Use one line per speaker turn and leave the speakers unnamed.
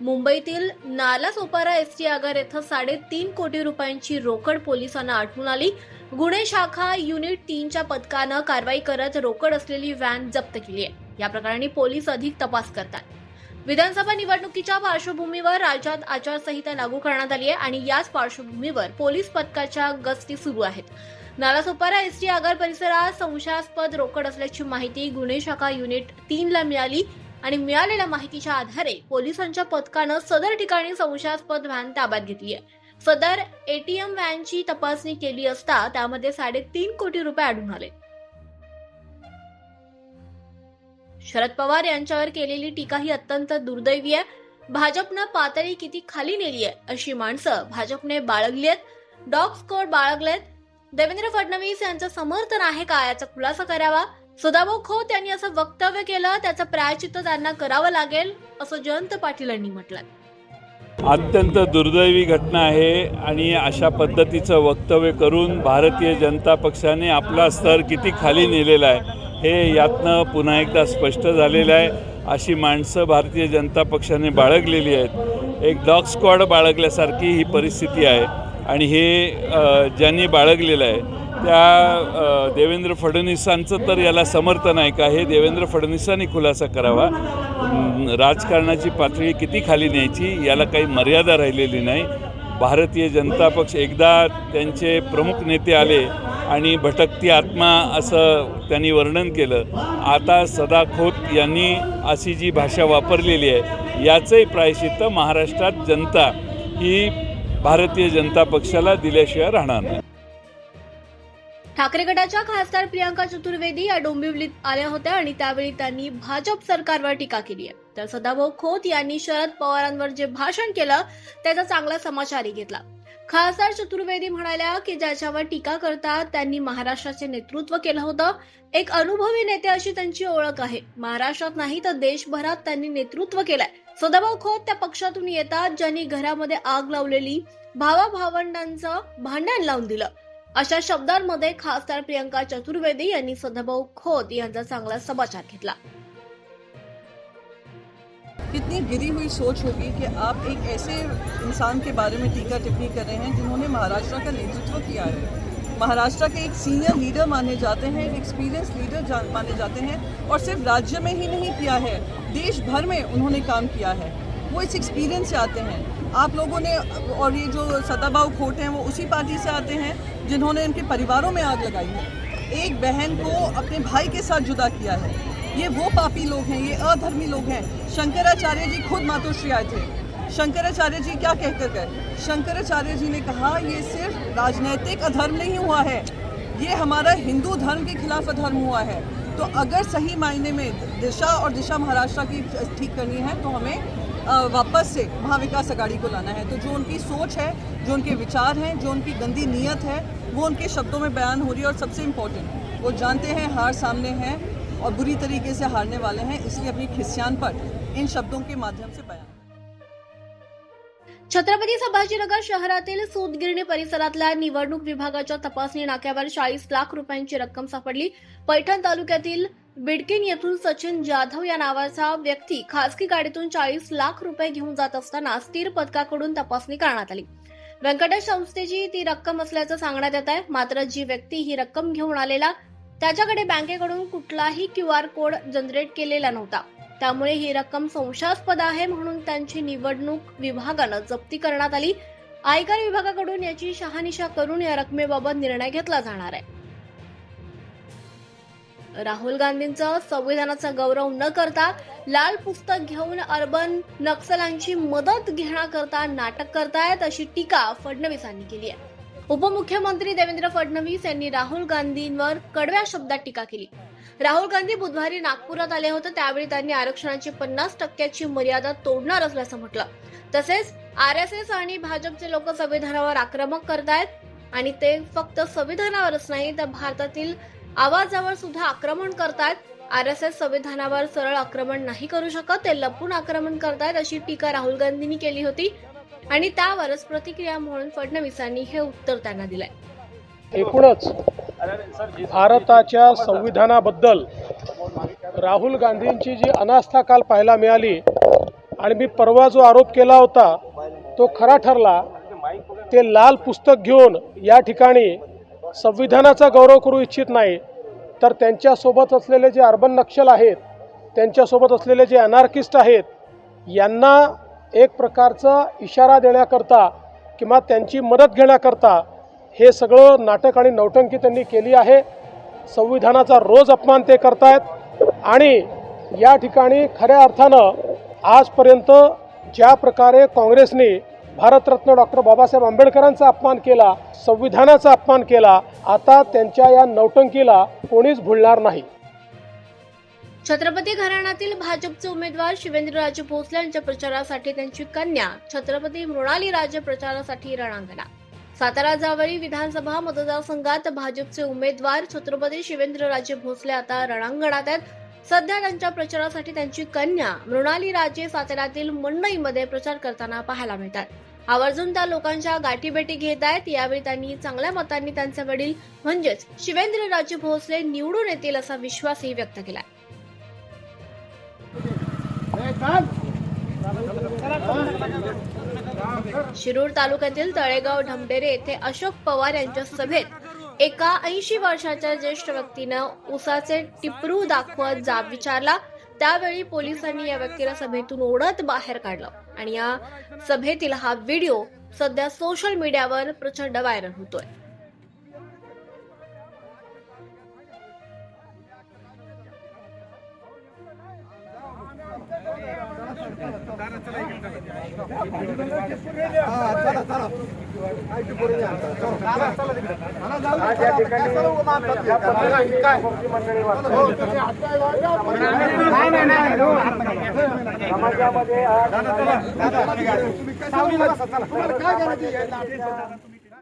मुंबईतील नालासोपारा एसटी आगार येथे 3.5 कोटी रुपयांची रोकड पोलिसांना आढळून आली। गुन्हे शाखा युनिट 3च्या पथकानं कारवाई करत रोकड असलेली व्हॅन जप्त केली आहे। या प्रकरणी पोलीस अधिक तपास करतात। विधानसभा निवडणुकीच्या पार्श्वभूमीवर राज्यात आचारसंहिता लागू करण्यात आली आहे आणि याच पार्श्वभूमीवर पोलीस पथकाच्या गस्ती सुरू आहेत। नालासोपारा एसटी आगार परिसरात संशयास्पद रोकड असल्याची माहिती गुन्हे शाखा युनिट 3ला मिळाली आणि मिळालेल्या माहितीच्या आधारे पोलिसांच्या पथकानं सदर ठिकाणी संशयास्पद व्हॅन ताब्यात घेतली आहे। सदर एटीएम व्हॅनची तपासणी केली असता त्यामध्ये 3.5 कोटी रुपये आढळून आले। शरद पवार यांच्यावर केलेली टीका ही अत्यंत दुर्दैवी आहे। भाजपनं पातळी किती खाली नेली आहे अशी माणसं भाजपने बाळगली आहेत। डॉग स्क्वॉड बाळगलेत। देवेंद्र फडणवीस यांचं समर्थन आहे का याचा खुलासा करावा। सदाभाऊ खोत यांनी असं वक्तव्य केलं, त्याचं प्रायश्चित्त त्यांना करावं लागेल असं जयंत पाटील यांनी म्हटलं।
अत्यंत दुर्दैवी घटना आहे आणि अशा पद्धतीचं वक्तव्य करून भारतीय जनता पक्षाने आपला स्तर किती खाली नेलेला आहे हे यातनं पुन्हा एकदा स्पष्ट झालेलं आहे। अशी माणसं भारतीय जनता पक्षाने बाळगलेली आहेत। एक डॉग स्क्वॉड बाळगल्यासारखी ही परिस्थिती आहे आणि हे ज्यांनी बाळगलेलं आहे त्या देवेंद्र फडणवीसांचं तर याला समर्थन आहे का हे देवेंद्र फडणवीसांनी खुलासा करावा। राजकारणाची पातळी किती खाली न्यायची याला काही मर्यादा राहिलेली नाही। भारतीय जनता पक्ष एकदा त्यांचे प्रमुख नेते आले आणि भटकती आत्मा असं त्यांनी वर्णन केलं। आता सदा खोत यांनी अशी जी भाषा वापरलेली आहे याचंही प्रायश्चित्त महाराष्ट्रात जनता ही भारतीय जनता पक्षाला दिल्याशिवाय राहणार नाही।
ठाकरे गटाच्या खासदार प्रियंका चतुर्वेदी या डोंबिवलीत आल्या होत्या आणि त्यावेळी त्यांनी भाजप सरकारवर टीका केली आहे। तर सदाभाऊ खोत यांनी शरद पवारांवर जे भाषण केलं त्याचा चांगला समाचारही घेतला। खासदार चतुर्वेदी म्हणाल्या की ज्याच्यावर टीका करतात त्यांनी महाराष्ट्राचे नेतृत्व केलं होतं। एक अनुभवी नेते अशी त्यांची ओळख आहे। महाराष्ट्रात नाही तर देशभरात त्यांनी नेतृत्व केलंय। सदाभाऊ खोत त्या पक्षातून येतात ज्यांनी घरामध्ये आग लावलेली, भावाभावंडांचं भांडण लावून दिलं। अशा शब्दांमध्ये खासदार प्रियंका चतुर्वेदी यांनी सदाभाऊ खोत यांचा चांगला समाचार घेतला।
कितनी गिरी हुई सोच होगी कि आप एक ऐसे इंसान के बारे में टीका टिप्पणी कर रहे हैं जिन्होंने महाराष्ट्र का नेतृत्व किया है। महाराष्ट्र के एक सीनियर लीडर माने जाते हैं, एक एक्सपीरियंस लीडर माने जाते हैं और सिर्फ राज्य में ही नहीं किया है, देश भर में उन्होंने काम किया है। वो इस एक्सपीरियंस से आते हैं। आप लोगों ने, और ये जो सदाभाऊ खोत हैं वो उसी पार्टी से आते हैं जिन्होंने इनके परिवारों में आग लगाई है, एक बहन को अपने भाई के साथ जुदा किया है। ये वो पापी लोग हैं, ये अधर्मी लोग हैं। शंकराचार्य जी खुद मातोश्री आए थे। शंकराचार्य जी क्या कहकर गए? शंकराचार्य जी ने कहा ये सिर्फ राजनैतिक अधर्म नहीं हुआ है, ये हमारा हिंदू धर्म के खिलाफ अधर्म हुआ है। तो अगर सही मायने में दिशा महाराष्ट्र की ठीक करनी है तो हमें वापस से महाविकास अघाड़ी को लाना है। तो जो उनकी सोच है, जो उनके विचार हैं, जो उनकी गंदी नीयत है वो उनके शब्दों में बयान हो रही है। और सबसे इम्पोर्टेंट, वो जानते हैं हार सामने है और बुरी तरीके से हारने वाले हैं, इसलिए अपनी खिस्यान पर इन शब्दों के माध्यम से बयान।
छत्रपती संभाजीनगर शहरातील सूतगिरणी परिसरातल्या निवडणूक विभागाच्या तपासणी नाक्यावर 40 लाख रुपयांची रक्कम सापडली। पैठण तालुक्यातील बिडकीन येथून सचिन जाधव या नावाचा व्यक्ती खासगी गाडीतून 40 लाख रुपये घेऊन जात असताना स्थिर पथकाकडून तपासणी करण्यात आली। व्यंकटेश संस्थेची ती रक्कम असल्याचं सांगण्यात येत आहे। मात्र जी व्यक्ती ही रक्कम घेऊन आलेला त्याच्याकडे बँकेकडून कुठलाही QR कोड जनरेट केलेला नव्हता। त्यामुळे ही रक्कम संशयास्पद आहे म्हणून त्यांची निवडणूक विभागानं जप्ती करण्यात आली। आयकर विभागाकडून याची शहानिशा करून या रकमेबाबत निर्णय घेतला जाणार आहे। राहुल गांधींचं संविधानाचा गौरव न करता लाल पुस्तक घेऊन अर्बन नक्सलांची मदत घेण्याकरता नाटक करतायत अशी टीका फडणवीसांनी केली आहे। उपमुख्यमंत्री देवेंद्र फडणवीस यांनी राहुल गांधींवर कडव्या शब्दात टीका केली। राहुल गांधी बुधवारी नागपुरात आले होते त्यावेळी त्यांनी आरक्षणाची 50% मर्यादा तोडणार असल्याचं म्हटलं। तसेच RSS आणि भाजपचे लोक संविधानावर आक्रमक करतायत आणि ते फक्त संविधानावरच नाही तर भारतातील आवाजावर सुद्धा आक्रमण करतायत। RSS संविधानावर सरळ आक्रमण नाही करू शकत, ते लपून आक्रमण करतायत अशी टीका राहुल गांधींनी केली होती आणि त्यावरच प्रतिक्रिया म्हणून फडणवीसांनी हे उत्तर त्यांना दिलंय।
एकूणच भारताच्या संविधानाबद्दल राहुल गांधींची जी अनास्था काल पाहायला मिळाली आणि मी परवा जो आरोप केला होता तो खरा ठरला। ते लाल पुस्तक घेऊन या ठिकाणी संविधानाचा गौरव करू इच्छित नाही, तर त्यांच्यासोबत असलेले जे अर्बन नक्षल आहेत, त्यांच्यासोबत असलेले जे अनार्किस्ट आहेत, यांना एक प्रकारचा इशारा देण्याकरता किंवा त्यांची मदत घेण्याकरता हे सगळं नाटक आणि नौटंकी त्यांनी केली आहे। संविधानाचा रोज अपमान ते करतायत आणि या ठिकाणी खऱ्या अर्थानं आजपर्यंत ज्या प्रकारे काँग्रेसने भारतरत्न डॉक्टर बाबासाहेब आंबेडकरांचा अपमान केला, संविधानाचा अपमान केला, आता त्यांच्या या नौटंकीला कोणीच भुलणार नाही।
छत्रपती घराण्यातील भाजपचे उमेदवार शिवेंद्रराजे भोसले यांच्या प्रचारासाठी त्यांची कन्या छत्रपती मृणालीराजे प्रचारासाठी रणांगणात। सातारा जावळी विधानसभा मतदारसंघात भाजपचे उमेदवार छत्रपती शिवेंद्रराजे भोसले आता रणांगणात आहेत। सध्या त्यांच्या प्रचारासाठी त्यांची कन्या मृणालीराजे साताऱ्यातील मंडईमध्ये प्रचार करताना पाहायला मिळतात। आवर्जून त्या लोकांच्या गाठीभेटी घेत आहेत। यावेळी त्यांनी चांगल्या मतांनी त्यांचे वडील म्हणजेच शिवेंद्रराजे भोसले निवडून येतील असा विश्वासही व्यक्त केला। शिरूर तालुक्यातील तळेगाव ढमढेरे येथे अशोक पवार यांच्या सभेत एका 80 वर्षाच्या ज्येष्ठ व्यक्तीनं उसाचे टिपरू दाखवत जाब विचारला। त्यावेळी पोलिसांनी या व्यक्तीला सभेतून ओढत बाहेर काढलं आणि या सभेतील हा व्हिडिओ सध्या सोशल मीडियावर प्रचंड व्हायरल होतोय।
समाजामध्ये